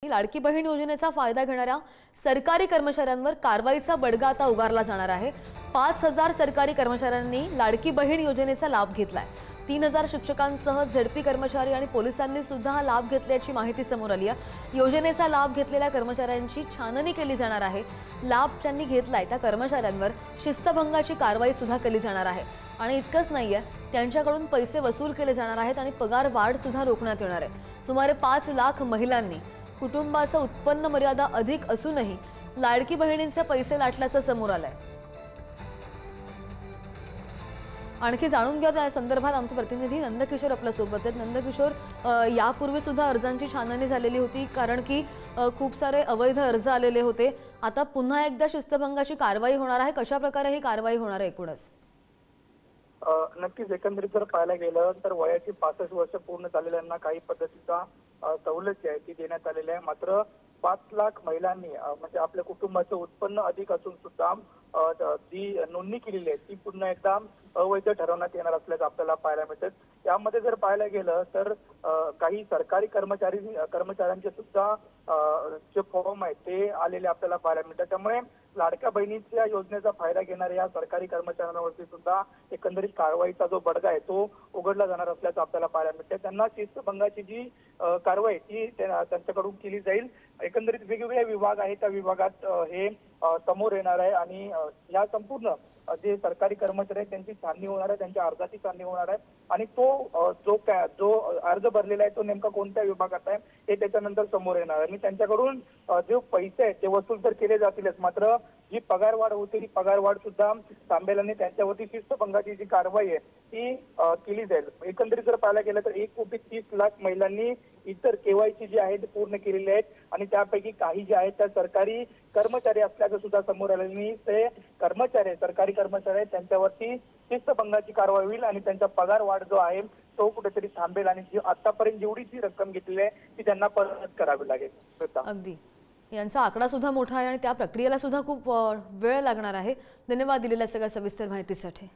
की लाडकी बहीण योजनेचा फायदा घेणाऱ्या सरकारी कर्मचाऱ्यांवर कारवाईचा बडगा आता उगारला जाणार आहे। 5000 सरकारी कर्मचाऱ्यांनी लाडकी बहीण योजनेचा लाभ घेतलाय। 3000 शिक्षकांसह झेडपी कर्मचारी आणि पोलिसांनी सुद्धा हा लाभ घेतल्याची माहिती समोर आली आहे। योजनेचा लाभ घेतलेल्या कर्मचाऱ्यांची छाननी केली जाणार आहे। लाभ ज्यांनी घेतलाय त्या कर्मचाऱ्यांवर शिस्तभंगाची कारवाई सुद्धा केली जाणार आहे। आणि इतकंच नाहीये, त्यांच्याकडून पैसे वसूल केले जाणार आहेत आणि पगार वाढ सुद्धा रोखण्यात येणार आहे। सुमारे 5 लाख महिलांनी कुटुंबाचं उत्पन्न मर्यादा अधिक असूनही लाडकी बहिणींचे पैसे लाटल्याचं समोर आलंय। आणखी जाणून घ्या त्या संदर्भात आमचे प्रतिनिधी नंदकिशोर आपल्या सोबत आहेत। नंदकिशोर, यापूर्वी सुद्धा अर्जांची छाननी झालेली होती, कारण की खूप सारे अवैध अर्ज आलेले होते। आता पुन्हा एकदा शिस्तभंगाची कारवाई होणार आहे। कशा प्रकारे ही कारवाई होणार आहे एकूणच? नक्कीच एकंदरीत जर पाहायला गेलं तर वयाची 65 वर्ष पूर्ण झालेल्यांना काही पद्धतीचा सवलत जी आहे ती देण्यात आलेली आहे। मात्र 5 लाख महिलांनी म्हणजे आपल्या कुटुंबाचं उत्पन्न अधिक असून सुद्धा जी नोंदणी केलेली आहे ती पुन्हा एकदा अवैध ठरवण्यात येणार असल्याचं आपल्याला पाहायला मिळतं। यामध्ये जर पाहायला गेलं तर काही सरकारी कर्मचाऱ्यांचे सुद्धा जे फॉर्म आहेत ते आलेले आपल्याला पाहायला मिळतात। त्यामुळे लाडक्या बहिणीच्या योजनेचा फायदा घेणाऱ्या या सरकारी कर्मचाऱ्यांवरती सुद्धा एकंदरीत कारवाईचा जो बडगा आहे तो उघडला जाणार असल्याचं आपल्याला पाहायला मिळतं। त्यांना शिस्तभंगाची जी कारवाई ती त्यांच्याकडून केली जाईल। एकंदरीत वेगवेगळे विभाग आहेत, त्या विभागात हे समोर येणार आहे आणि या संपूर्ण जे सरकारी कर्मचारी आहेत त्यांची छाननी होणार आहे, त्यांच्या अर्जाची छाननी होणार आहे आणि तो जो अर्ज भरलेला आहे तो नेमका कोणत्या विभागात आहे हे त्याच्यानंतर समोर येणार आहे। आणि त्यांच्याकडून जे पैसे आहेत ते वसूल तर केले जातीलच, मात्र जी पगारवाढ होती ती पगारवाढ सुद्धा थांबेल आणि त्यांच्यावरती शिस्तभंगाची जी कारवाई आहे ती केली जाईल। एकंदरीत जर पाहायला गेलं तर 1,30,00,000 महिलांनी इतर केवायसी जी आहे ती पूर्ण केलेली आहेत आणि त्यापैकी काही जे आहेत त्या सरकारी कर्मचारी असल्याचं सुद्धा समोर आलेली ते कर्मचारी सरकारी कर्मचारी आहेत त्यांच्यावरती शिस्तभंगाची कारवाई होईल आणि त्यांचा पगार वाढ जो आहे तो कुठेतरी थांबेल आणि जी आतापर्यंत जेवढी जी रक्कम घेतली आहे ती त्यांना परत करावी लागेल। अगदी यांचा आकडा सुद्धा मोठा आहे आणि त्या प्रक्रियेला सुद्धा खूप वेळ लागणार आहे। धन्यवाद दिलेल्या सगळ्या सविस्तर माहितीसाठी।